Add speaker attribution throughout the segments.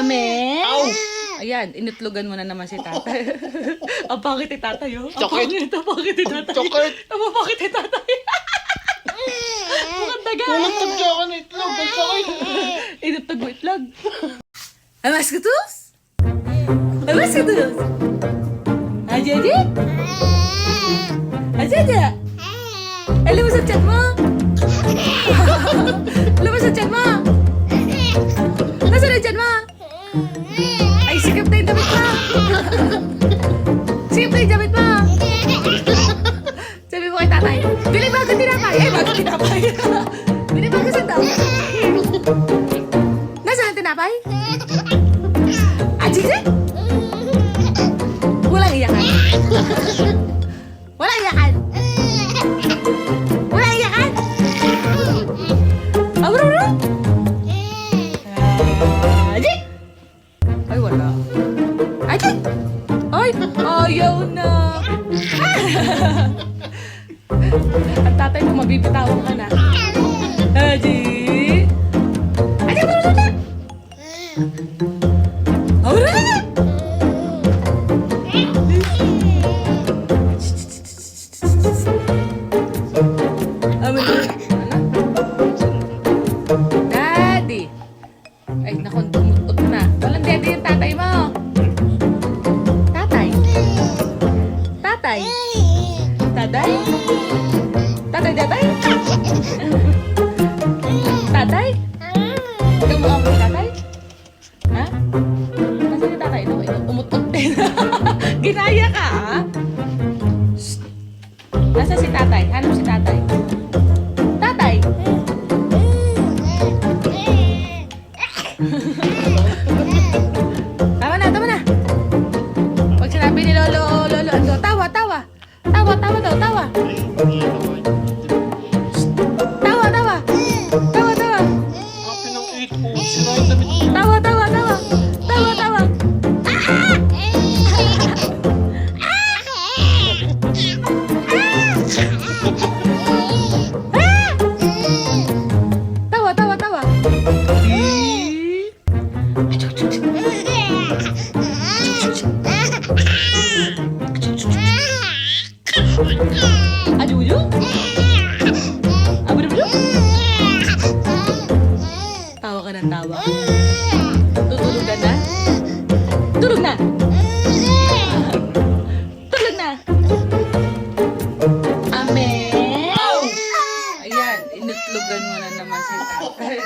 Speaker 1: Ame?
Speaker 2: Ow!
Speaker 1: Ayan, inutlugan mo na naman si tatay. Ang pangit ni tatay, oh. Ang
Speaker 2: Chocolate.
Speaker 1: pangit, ang pangit ni tatay.
Speaker 2: Chocolate.
Speaker 1: Ang pangit ni tatay. Mukhang daga.
Speaker 2: Walang tagya ka na itlog. Ang sakit.
Speaker 1: Inutog mo itlog. Amas kutus? Amas kutus? Aja aja? Aja aja? Lumas sa chat mo? Lumas sa chat mo? Nasaan ang chat mo? Ay, sikip na yung damit mo. Sikip na yung damit mo. Sabi mo kay tatay, bili bago tinapay. Eh, bago tinapay. Bili bago sandaw. Nasaan ang tinapay? Ajik sih? Walang iyakan. Walang iyakan. Walang iyakan. Bro. Ajik. Ay, wala. Ajik. Ay, ayaw na. Ang tatay mo, mabibitawan ka na. Ajik. Ajik, bro. Bro. Daddy. Ay, naku, tumutot na. Walang daddy yung tatay mo. Tatay. Tatay. Tatay. Tatay, tatay. Tatay. Ikaw mo ako tatay? Ha? Nasaan yung tatay? No, umutot din. Ginaya ka, ha? Shh. Nasaan si tatay? Hanap si tatay. Tatay. Tama na. Pag sinabi ni Lolo, Ando, tawa. Tawa daw, tawa. Tawa.
Speaker 2: Happy ng 8 po. Sira yung damit ko.
Speaker 1: Tawa. Tawa. Ajuju? Abru? Tawa ka ng tawa. Tutulog ka na? Tulog na! Tulog na! Ame! Ayan, inutlugan mo na naman si tatay.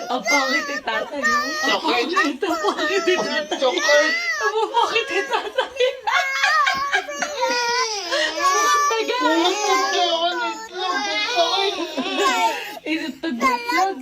Speaker 1: Ang pangit ni tatay, oh.
Speaker 2: Chocolate.
Speaker 1: Ang pangit ni tatay.
Speaker 2: Chocolate.
Speaker 1: Ang pangit ni tatay. Mukhang daga.
Speaker 2: Walang tagya ka na itlog. Ang sakit.
Speaker 1: Inutog mo itlog.